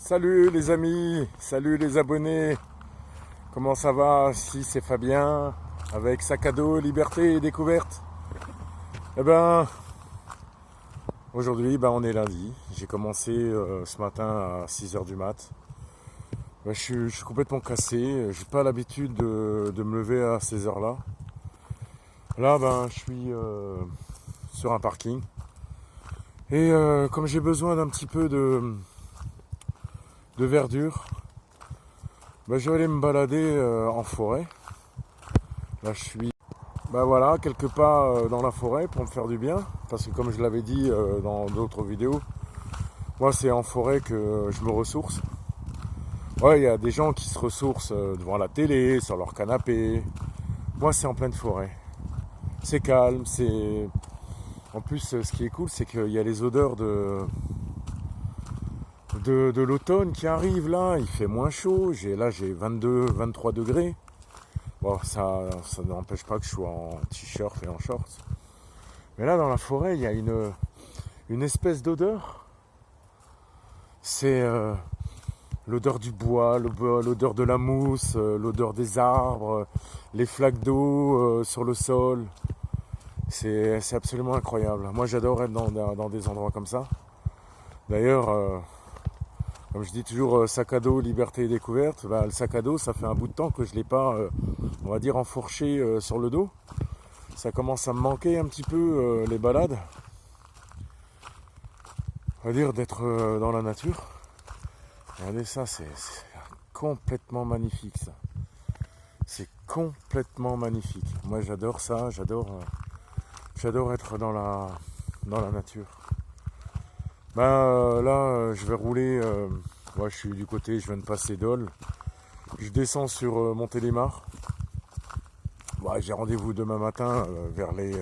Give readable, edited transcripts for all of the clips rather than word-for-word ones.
Salut les amis, salut les abonnés, comment ça va? Si c'est Fabien, avec sac à dos, liberté et découverte. Eh ben, aujourd'hui on est lundi, j'ai commencé ce matin à 6h du mat. Je suis complètement cassé, j'ai pas l'habitude de me lever à ces heures-là. Là je suis sur un parking et comme j'ai besoin d'un petit peu de verdure, je vais aller me balader en forêt. Là je suis voilà, quelque part dans la forêt pour me faire du bien. Parce que comme je l'avais dit dans d'autres vidéos, moi c'est en forêt que je me ressource. Ouais, il y a des gens qui se ressourcent devant la télé, sur leur canapé. Moi c'est en pleine forêt. C'est calme, c'est. En plus ce qui est cool c'est qu'il y a les odeurs de l'automne qui arrivent là, il fait moins chaud, j'ai 22, 23 degrés. Bon, ça n'empêche pas que je sois en t-shirt et en shorts. Mais là, dans la forêt, il y a une espèce d'odeur. C'est l'odeur du bois, l'odeur de la mousse, l'odeur des arbres, les flaques d'eau sur le sol. C'est absolument incroyable. Moi, j'adore être dans des endroits comme ça. D'ailleurs, comme je dis toujours, sac à dos, liberté et découverte. Le sac à dos, ça fait un bout de temps que je ne l'ai pas, on va dire, enfourché sur le dos. Ça commence à me manquer un petit peu les balades. On va dire d'être dans la nature. Regardez ça, c'est complètement magnifique ça. C'est complètement magnifique. Moi j'adore ça, j'adore être dans la nature. Là, je vais rouler. Moi, je suis du côté, je viens de passer Dole. Je descends sur Montélimar. J'ai rendez-vous demain matin vers les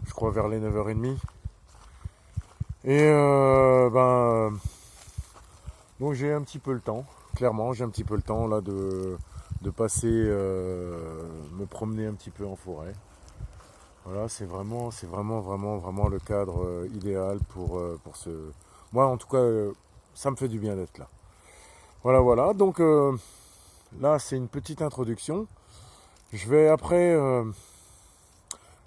9h30. Et donc j'ai un petit peu le temps. Clairement, j'ai un petit peu le temps là de passer, me promener un petit peu en forêt. Voilà, c'est vraiment le cadre idéal pour ce. Moi, en tout cas, ça me fait du bien d'être là. Voilà. Donc là, c'est une petite introduction. Je vais après,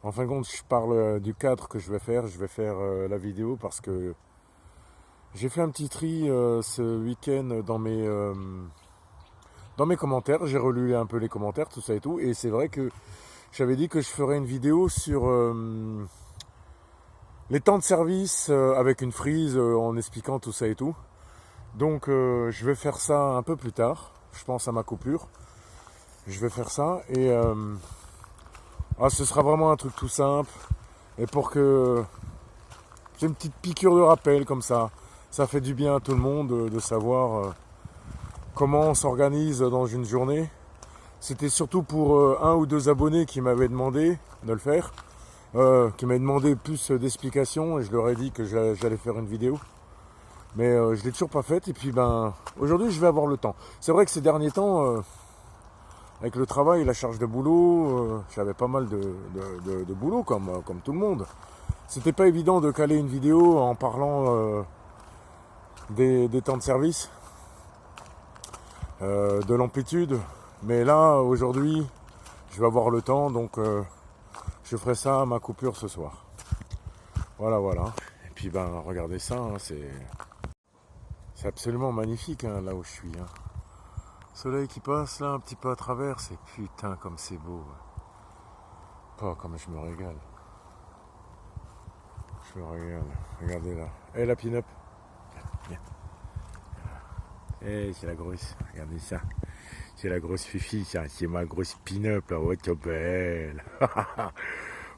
en fin de compte, je parle du cadre que je vais faire. Je vais faire la vidéo parce que j'ai fait un petit tri ce week-end dans mes commentaires. J'ai relu un peu les commentaires, tout ça et tout. Et c'est vrai que j'avais dit que je ferais une vidéo sur les temps de service avec une frise en expliquant tout ça et tout. Donc je vais faire ça un peu plus tard. Je pense à ma coupure. Je vais faire ça et ce sera vraiment un truc tout simple. Et pour que j'ai une petite piqûre de rappel comme ça. Ça fait du bien à tout le monde de savoir comment on s'organise dans une journée. C'était surtout pour un ou deux abonnés qui m'avaient demandé de le faire, qui m'avaient demandé plus d'explications et je leur ai dit que j'allais faire une vidéo. Mais je ne l'ai toujours pas faite et puis aujourd'hui je vais avoir le temps. C'est vrai que ces derniers temps, avec le travail, la charge de boulot, j'avais pas mal de boulot comme tout le monde. C'était pas évident de caler une vidéo en parlant des temps de service, de l'amplitude. Mais là, aujourd'hui, je vais avoir le temps, donc je ferai ça à ma coupure ce soir. Voilà. Et puis regardez ça, hein, c'est absolument magnifique hein, là où je suis. Hein. Soleil qui passe là un petit peu à travers, c'est putain comme c'est beau. Pas comme je me régale. Je me régale. Regardez là. Et la pin-up. Viens. C'est la grosse. Regardez ça. C'est la grosse fifi, ça. C'est ma grosse pin-up là. Oh, t'es belle.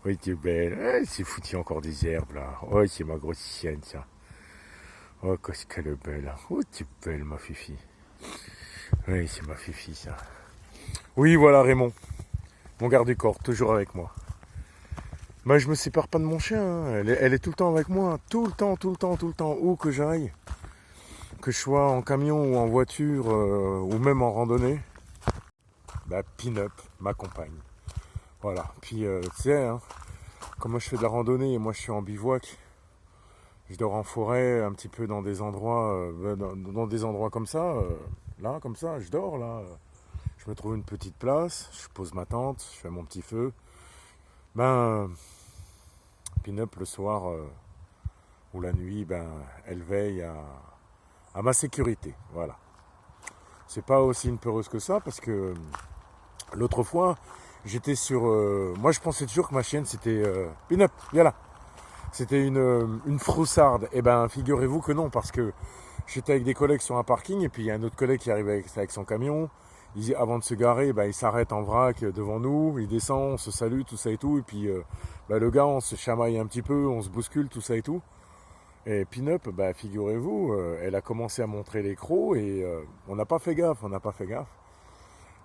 Oui, t'es belle. C'est foutu encore des herbes là. Oh, c'est ma grosse chienne ça. Oh, qu'est-ce qu'elle est belle. Oh, t'es belle ma fifi. Oui, c'est ma fifi ça. Oui, voilà Raymond. Mon garde du corps, toujours avec moi. Je me sépare pas de mon chien. Hein. Elle est tout le temps avec moi. Tout le temps. Où que j'aille. Que je sois en camion ou en voiture ou même en randonnée. Pin-up m'accompagne. Voilà. Puis tu sais, hein, comme moi je fais de la randonnée et moi je suis en bivouac, Je dors en forêt, un petit peu dans des endroits, dans des endroits comme ça, là, comme ça, je dors là. Je me trouve une petite place, je pose ma tente, je fais mon petit feu. Ben, Pin-Up le soir ou la nuit, ben, elle veille à ma sécurité. Voilà. C'est pas aussi une peureuse que ça parce que l'autre fois, j'étais sur. Moi, je pensais toujours que ma chienne c'était Pin-Up, viens là. C'était une froussarde. Et ben, figurez-vous que non, parce que j'étais avec des collègues sur un parking et puis il y a un autre collègue qui arrive avec son camion. Avant de se garer, ben, il s'arrête en vrac devant nous, il descend, on se salue, tout ça et tout. Et puis ben, le gars, on se chamaille un petit peu, on se bouscule, tout ça et tout. Et Pin-Up, ben, figurez-vous, elle a commencé à montrer les crocs et on n'a pas fait gaffe, on n'a pas fait gaffe.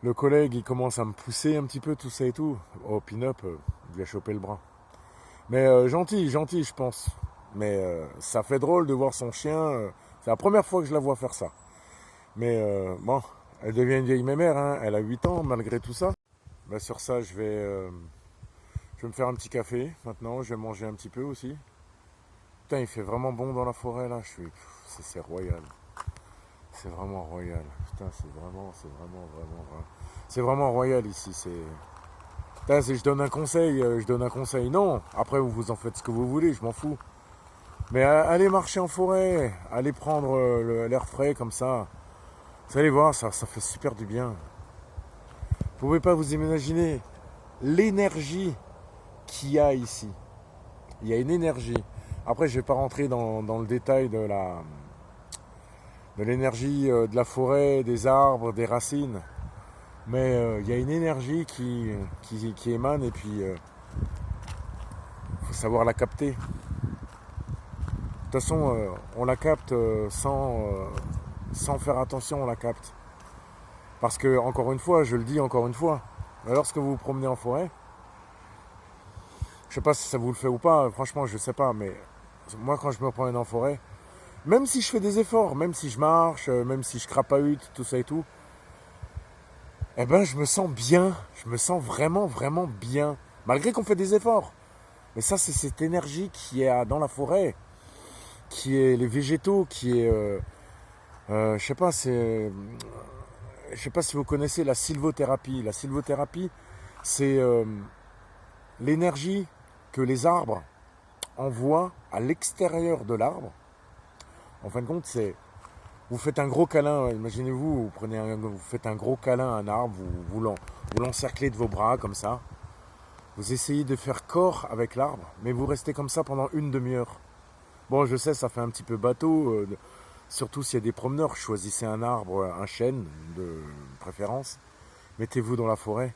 Le collègue, il commence à me pousser un petit peu, tout ça et tout. Oh, Pin-Up, il lui a chopé le bras. Mais gentil, gentil, je pense. Mais ça fait drôle de voir son chien. C'est la première fois que je la vois faire ça. Mais bon, elle devient une vieille mémère, hein. Elle a 8 ans malgré tout ça. Bah, sur ça, je vais me faire un petit café maintenant. Je vais manger un petit peu aussi. Putain, il fait vraiment bon dans la forêt là. C'est royal. C'est vraiment royal. Putain, c'est vraiment royal ici. Putain, je donne un conseil, Non, après vous vous en faites ce que vous voulez, je m'en fous. Mais allez marcher en forêt, allez prendre l'air frais comme ça. Vous allez voir, ça fait super du bien. Vous pouvez pas vous imaginer l'énergie qu'il y a ici. Il y a une énergie. Après, je vais pas rentrer dans le détail de l'énergie de la forêt, des arbres, des racines. Mais il y a une énergie qui émane et puis faut savoir la capter. De toute façon, on la capte sans faire attention, on la capte. Parce que, encore une fois, je le dis encore une fois, lorsque vous vous promenez en forêt, je sais pas si ça vous le fait ou pas, franchement, je sais pas, mais moi, quand je me promène en forêt, même si je fais des efforts, même si je marche, même si je crapahute, tout ça et tout, eh ben, je me sens bien, je me sens vraiment, vraiment bien, malgré qu'on fait des efforts. Mais ça, c'est cette énergie qui est dans la forêt, qui est les végétaux, qui est, je sais pas, je sais pas si vous connaissez la sylvothérapie. La sylvothérapie, c'est l'énergie que les arbres envoient à l'extérieur de l'arbre. En fin de compte, c'est vous faites un gros câlin. Imaginez-vous, vous faites un gros câlin à un arbre, vous l'encerclez de vos bras comme ça. Vous essayez de faire corps avec l'arbre, mais vous restez comme ça pendant une demi-heure. Bon, je sais, ça fait un petit peu bateau. Surtout s'il y a des promeneurs, choisissez un arbre, un chêne de préférence, mettez-vous dans la forêt,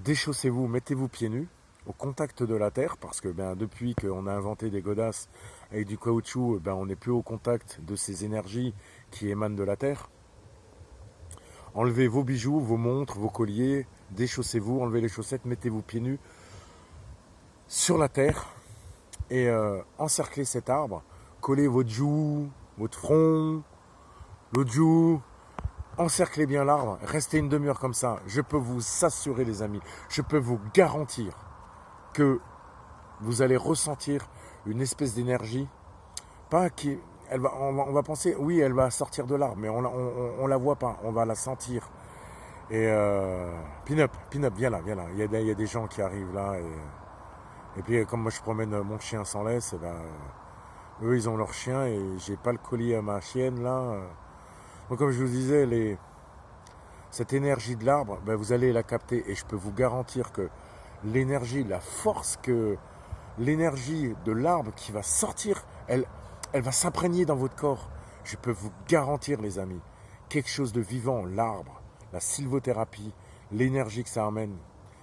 déchaussez-vous, mettez-vous pieds nus, au contact de la terre, parce que depuis qu'on a inventé des godasses avec du caoutchouc, on n'est plus au contact de ces énergies qui émanent de la terre. Enlevez vos bijoux, vos montres, vos colliers, déchaussez-vous, enlevez les chaussettes, mettez-vous pieds nus sur la terre et encerclez cet arbre, collez votre joue, votre front, l'autre joue, encerclez bien l'arbre, restez une demi-heure comme ça. Je peux vous assurer, les amis, je peux vous garantir que vous allez ressentir une espèce d'énergie, pas qui, on va penser, oui, elle va sortir de l'arbre, mais on la voit pas, on va la sentir. Et Pin-Up, viens là, viens là. Il y a des gens qui arrivent là et puis comme moi je promène mon chien sans laisse, eux ils ont leur chien et j'ai pas le collier à ma chienne là. Donc comme je vous disais, cette énergie de l'arbre, vous allez la capter et je peux vous garantir que l'énergie, la force que l'énergie de l'arbre qui va sortir, elle va s'imprégner dans votre corps. Je peux vous garantir, les amis, quelque chose de vivant, l'arbre, la sylvothérapie, l'énergie que ça amène,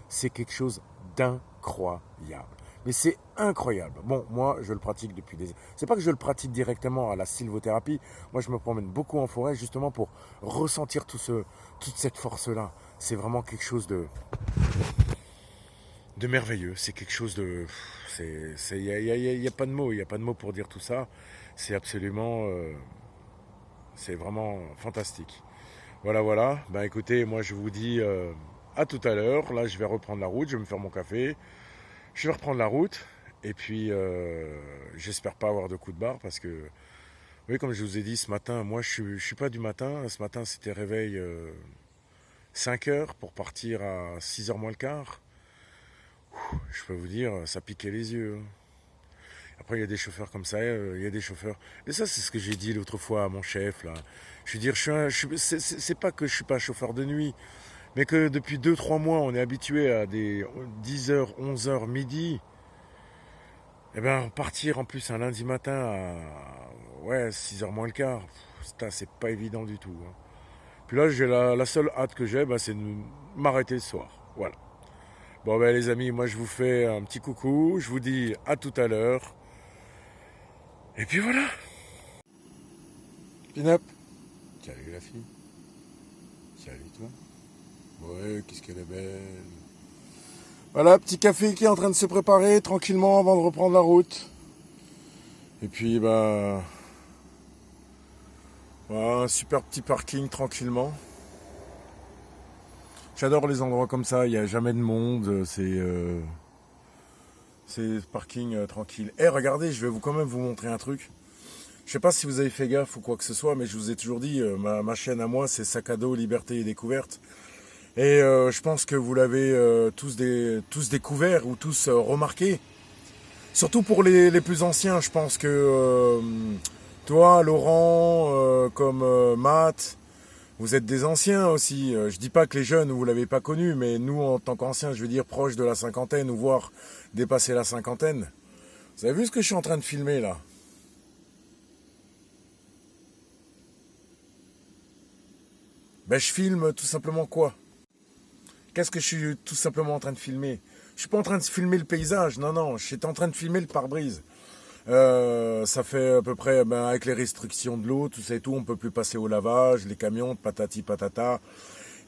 c'est quelque chose d'incroyable. Mais c'est incroyable. Bon, moi, je le pratique depuis des années. C'est pas que je le pratique directement à la sylvothérapie. Moi, je me promène beaucoup en forêt justement pour ressentir toute cette force-là. C'est vraiment quelque chose de merveilleux. C'est quelque chose de... Il y a pas de mots. Il n'y a pas de mots pour dire tout ça. C'est absolument... c'est vraiment fantastique. Voilà. Écoutez, moi, je vous dis à tout à l'heure. Là, je vais reprendre la route. Je vais me faire mon café. Je vais reprendre la route Et puis, j'espère pas avoir de coup de barre parce que, oui, comme je vous ai dit ce matin, moi je suis pas du matin. Ce matin, c'était réveil 5 heures pour partir à 6 heures moins le quart. Je peux vous dire, ça piquait les yeux, hein. Après, il y a des chauffeurs comme ça, il y a des chauffeurs. Et ça, c'est ce que j'ai dit l'autre fois à mon chef, là. Je veux dire, c'est pas que je suis pas chauffeur de nuit, mais que depuis 2 3 mois, on est habitué à des 10 heures, 11 heures, midi. Eh ben, partir en plus un lundi matin à ouais, 6 heures moins le quart, c'est pas évident du tout, hein. Puis là, la seule hâte que j'ai, bah, c'est de m'arrêter le soir. Voilà. Bon, ben, les amis, moi, je vous fais un petit coucou. Je vous dis à tout à l'heure. Et puis voilà. Pin-up. Salut la fille. Salut toi. Ouais, qu'est-ce qu'elle est belle. Voilà, petit café qui est en train de se préparer tranquillement avant de reprendre la route. Et puis, bah. Voilà, un super petit parking tranquillement. J'adore les endroits comme ça, il n'y a jamais de monde, c'est parking tranquille. Eh, regardez, je vais quand même vous montrer un truc. Je sais pas si vous avez fait gaffe ou quoi que ce soit, mais je vous ai toujours dit, ma chaîne à moi, c'est Sac à dos, Liberté et Découverte. Et je pense que vous l'avez tous découvert ou tous remarqué. Surtout pour les plus anciens, je pense que toi, Laurent, comme Matt, vous êtes des anciens aussi. Je dis pas que les jeunes, vous l'avez pas connu, mais nous, en tant qu'anciens, je veux dire proches de la cinquantaine ou voire dépasser la cinquantaine. Vous avez vu ce que je suis en train de filmer là? Ben, je filme tout simplement quoi? Qu'est-ce que je suis tout simplement en train de filmer? Je suis pas en train de filmer le paysage, non, non, je suis en train de filmer le pare-brise. Ça fait à peu près, ben, avec les restrictions de l'eau, tout ça et tout, on peut plus passer au lavage, les camions, patati patata.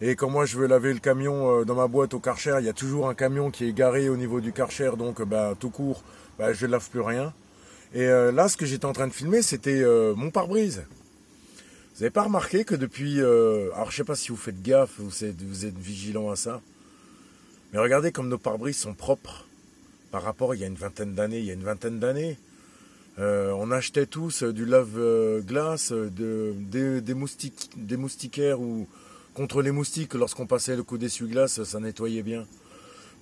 Et quand moi je veux laver le camion dans ma boîte au Karcher, il y a toujours un camion qui est garé au niveau du Karcher, donc ben, tout court, ben, je ne lave plus rien. Et là, ce que j'étais en train de filmer, c'était mon pare-brise. Vous n'avez pas remarqué que depuis... alors je sais pas si vous faites gaffe, vous êtes vigilant à ça, mais regardez comme nos pare-brises sont propres par rapport à il y a une vingtaine d'années. Il y a une vingtaine d'années, on achetait tous du lave-glace, des moustiquaires ou contre les moustiques. Lorsqu'on passait le coup d'essuie-glace, ça nettoyait bien.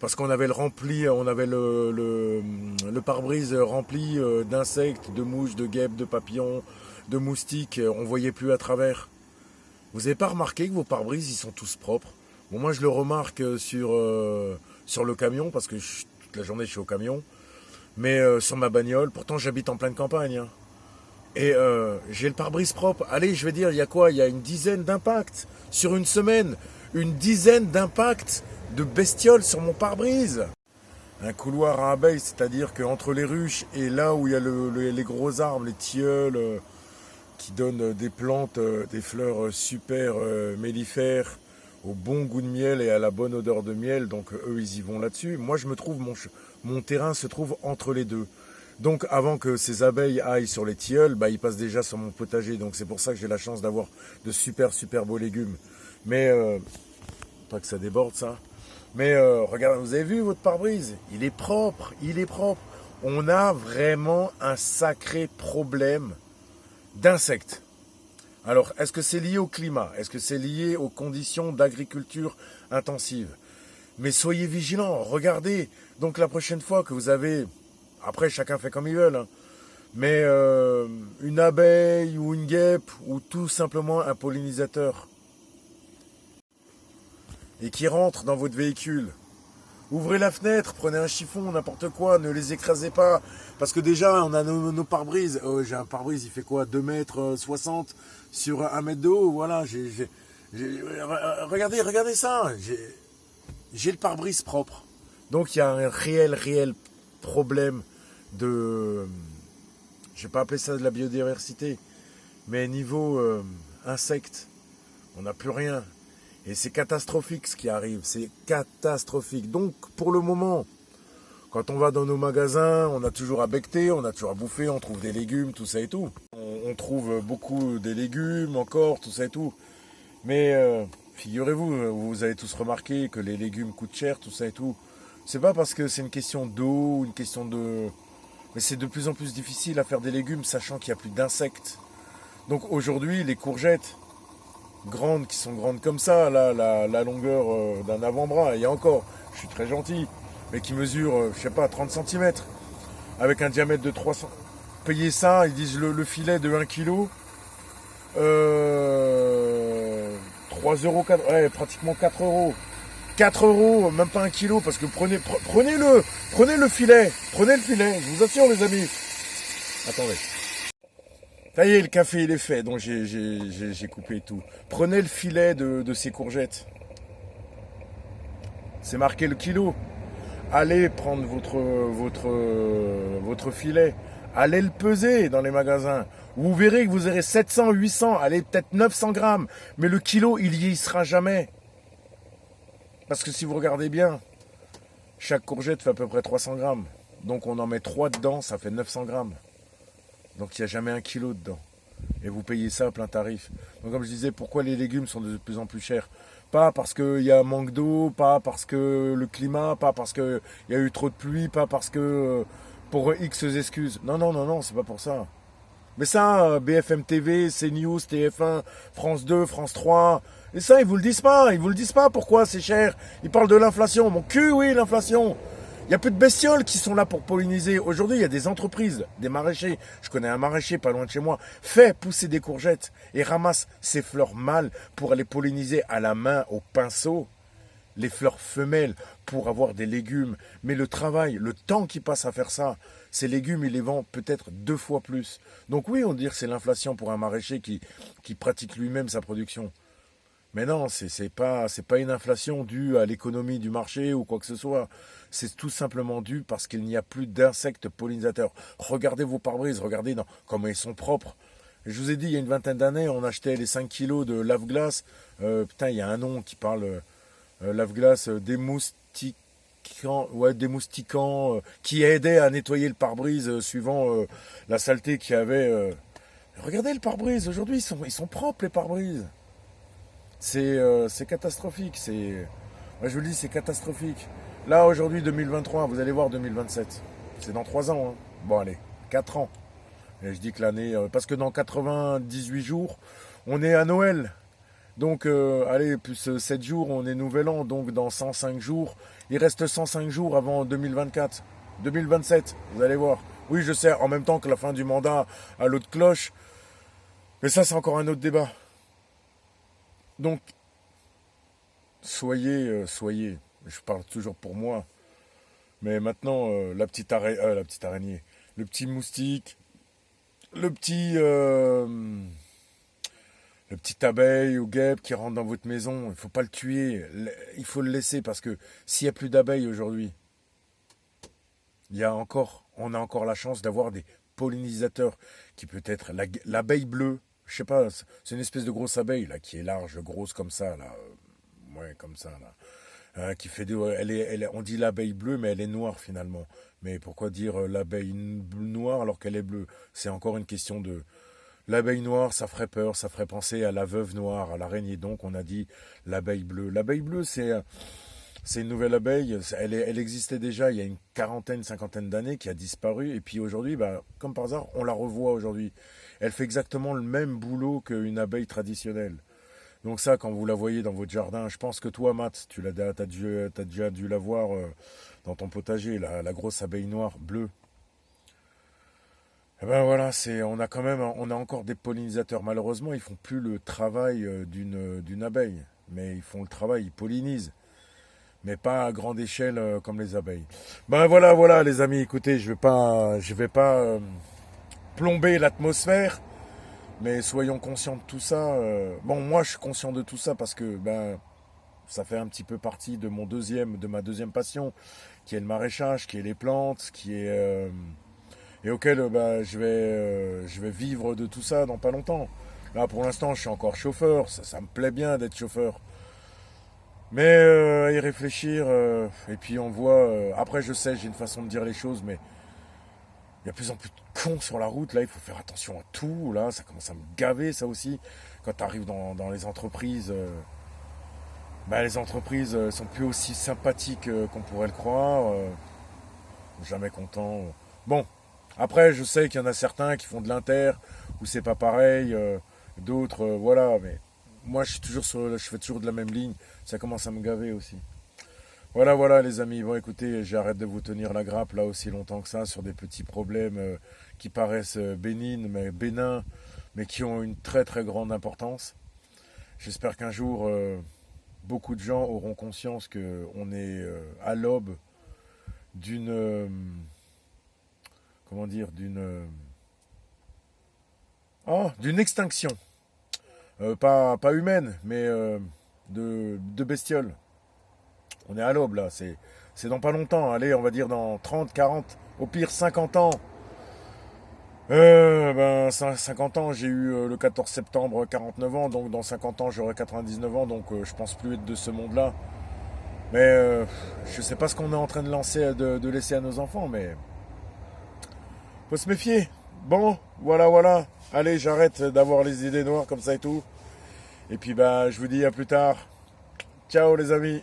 Parce qu'on avait le rempli, on avait le pare-brise rempli d'insectes, de mouches, de guêpes, de papillons, de moustiques. On voyait plus à travers. Vous n'avez pas remarqué que vos pare-brises, ils sont tous propres? Bon, moi, je le remarque sur le camion, parce que toute la journée, je suis au camion. Mais sur ma bagnole, pourtant, j'habite en pleine campagne, hein. Et j'ai le pare-brise propre. Allez, je vais dire, il y a quoi? Il y a une dizaine d'impacts sur une semaine. Une dizaine d'impacts de bestioles sur mon pare-brise. Un couloir à abeilles, c'est-à-dire qu'entre les ruches et là où il y a les gros arbres, les tilleuls qui donnent des plantes, des fleurs super mellifères, au bon goût de miel et à la bonne odeur de miel, donc eux ils y vont là-dessus. Moi je me trouve, mon terrain se trouve entre les deux. Donc avant que ces abeilles aillent sur les tilleuls, bah, ils passent déjà sur mon potager. Donc c'est pour ça que j'ai la chance d'avoir de super beaux légumes. Mais pas que ça déborde ça. Mais regardez, vous avez vu votre pare-brise? Il est propre, il est propre. On a vraiment un sacré problème d'insectes. Alors, est-ce que c'est lié au climat? Est-ce que c'est lié aux conditions d'agriculture intensive? Mais soyez vigilants, regardez. Donc la prochaine fois que vous avez... Après, chacun fait comme il veut, hein. Mais une abeille ou une guêpe ou tout simplement un pollinisateur et qui rentre dans votre véhicule, ouvrez la fenêtre, prenez un chiffon, n'importe quoi, ne les écrasez pas. Parce que déjà, on a nos pare-brises. J'ai un pare-brise, il fait quoi? 2 mètres 60 sur 1 mètre de haut. Voilà, regardez ça. J'ai le pare-brise propre. Donc il y a un réel problème de... Je ne vais pas appeler ça de la biodiversité, mais niveau insectes, on n'a plus rien. Et c'est catastrophique ce qui arrive, c'est catastrophique. Donc pour le moment, quand on va dans nos magasins, on a toujours à becqueter, on a toujours à bouffer, on trouve des légumes, tout ça et tout. On trouve beaucoup des légumes encore, tout ça et tout. Mais figurez-vous, vous avez tous remarqué que les légumes coûtent cher, tout ça et tout. C'est pas parce que c'est une question d'eau, une question Mais c'est de plus en plus difficile à faire des légumes, sachant qu'il n'y a plus d'insectes. Donc aujourd'hui, les courgettes grandes, qui sont grandes comme ça, là, la longueur d'un avant-bras, et encore, je suis très gentil, mais qui mesurent, je sais pas, 30 centimètres, avec un diamètre de 300. Payer ça, ils disent le filet de 1 kg, 3 euros, ouais, pratiquement 4 euros. 4 euros, même pas 1 kilo, parce que prenez le filet, je vous assure les amis. Attendez. Ça y est, le café il est fait, donc j'ai coupé tout. Prenez le filet de ces courgettes. C'est marqué le kilo. Allez prendre votre filet. Allez le peser dans les magasins. Vous verrez que vous aurez 700, 800, allez peut-être 900 grammes. Mais le kilo, il y sera jamais. Parce que si vous regardez bien, chaque courgette fait à peu près 300 grammes. Donc on en met 3 dedans, ça fait 900 grammes. Donc il n'y a jamais 1 kilo dedans. Et vous payez ça à plein tarif. Donc comme je disais, pourquoi les légumes sont de plus en plus chers? Pas parce qu'il y a un manque d'eau, pas parce que le climat, pas parce qu'il y a eu trop de pluie, pas parce que pour X excuses. Non, non, non, non, c'est pas pour ça. Mais ça, BFM TV, CNews, TF1, France 2, France 3, et ça, ils vous le disent pas. Ils vous le disent pas pourquoi c'est cher. Ils parlent de l'inflation. Mon cul, oui, l'inflation. Il n'y a plus de bestioles qui sont là pour polliniser. Aujourd'hui, il y a des entreprises, des maraîchers. Je connais un maraîcher pas loin de chez moi. Fait pousser des courgettes et ramasse ces fleurs mâles pour aller polliniser à la main, au pinceau, les fleurs femelles pour avoir des légumes. Mais le travail, le temps qu'il passe à faire ça, ces légumes, il les vend peut-être 2 fois plus. Donc oui, on dit que c'est l'inflation pour un maraîcher qui pratique lui-même sa production. Mais non, c'est pas une inflation due à l'économie du marché ou quoi que ce soit. C'est tout simplement dû parce qu'il n'y a plus d'insectes pollinisateurs. Regardez vos pare-brises, regardez comment ils sont propres. Je vous ai dit, il y a une vingtaine d'années, on achetait les 5 kilos de lave-glace. Putain, il y a un nom qui parle lave-glace démoustiquant, ouais, démoustiquant, qui aidait à nettoyer le pare-brise suivant la saleté qu'il y avait. Regardez le pare-brise, aujourd'hui, ils sont propres les pare-brises. C'est catastrophique. Moi, je vous le dis, c'est catastrophique. Là, aujourd'hui, 2023, vous allez voir 2027. C'est dans 3 ans. Hein. Bon, allez, 4 ans. Et je dis que l'année... parce que dans 98 jours, on est à Noël. Donc, allez, plus 7 jours, on est Nouvel An. Donc, dans 105 jours, il reste 105 jours avant 2024. 2027, vous allez voir. Oui, je sais, en même temps que la fin du mandat à l'autre cloche. Mais ça, c'est encore un autre débat. Donc, soyez, je parle toujours pour moi, mais maintenant, la petite araignée, le petit moustique, le petit abeille ou guêpe qui rentre dans votre maison, il ne faut pas le tuer, il faut le laisser parce que s'il n'y a plus d'abeilles aujourd'hui, on a encore la chance d'avoir des pollinisateurs qui peut être l'abeille bleue. Je sais pas, c'est une espèce de grosse abeille là qui est large, grosse comme ça là, ouais comme ça là, qui fait on dit l'abeille bleue mais elle est noire finalement. Mais pourquoi dire l'abeille noire alors qu'elle est bleue? C'est encore une question de l'abeille noire, ça ferait peur, ça ferait penser à la veuve noire, à l'araignée. Donc on a dit l'abeille bleue. L'abeille bleue c'est une nouvelle abeille, elle existait déjà il y a une quarantaine, cinquantaine d'années, qui a disparu. Et puis aujourd'hui, comme par hasard, on la revoit aujourd'hui. Elle fait exactement le même boulot qu'une abeille traditionnelle. Donc ça, quand vous la voyez dans votre jardin, je pense que toi, Matt, t'as déjà dû la voir dans ton potager, la grosse abeille noire, bleue. Eh ben voilà, on a encore des pollinisateurs. Malheureusement, ils font plus le travail d'une abeille, mais ils font le travail, ils pollinisent. Mais pas à grande échelle comme les abeilles. Ben voilà les amis, écoutez, je vais pas plomber l'atmosphère, mais soyons conscients de tout ça. Bon, moi je suis conscient de tout ça parce que ça fait un petit peu partie de ma deuxième passion, qui est le maraîchage, qui est les plantes, et auquel je vais vivre de tout ça dans pas longtemps. Là pour l'instant je suis encore chauffeur, ça me plaît bien d'être chauffeur. Mais à y réfléchir, et puis on voit... après, je sais, j'ai une façon de dire les choses, mais il y a de plus en plus de cons sur la route. Là, il faut faire attention à tout. Là, ça commence à me gaver, ça aussi. Quand tu arrives dans les entreprises, les entreprises sont plus aussi sympathiques qu'on pourrait le croire. Jamais content. Bon, Après, je sais qu'il y en a certains qui font de l'inter, où c'est pas pareil, d'autres, voilà, mais moi je fais toujours de la même ligne, ça commence à me gaver aussi. Voilà, voilà les amis, bon écoutez, j'arrête de vous tenir la grappe là aussi longtemps que ça sur des petits problèmes qui paraissent bénins, mais qui ont une très très grande importance. J'espère qu'un jour, beaucoup de gens auront conscience qu'on est à l'aube d'une, comment dire, d'une extinction. Pas humaine, mais de bestioles. On est à l'aube là, c'est dans pas longtemps. Allez, on va dire dans 30, 40, au pire 50 ans. 50 ans, j'ai eu le 14 septembre 49 ans, donc dans 50 ans j'aurai 99 ans, donc je pense plus être de ce monde-là. Mais je sais pas ce qu'on est en train de lancer, de laisser à nos enfants, mais faut se méfier. Bon, voilà, voilà. Allez, j'arrête d'avoir les idées noires comme ça et tout. Et puis bah, je vous dis à plus tard. Ciao les amis.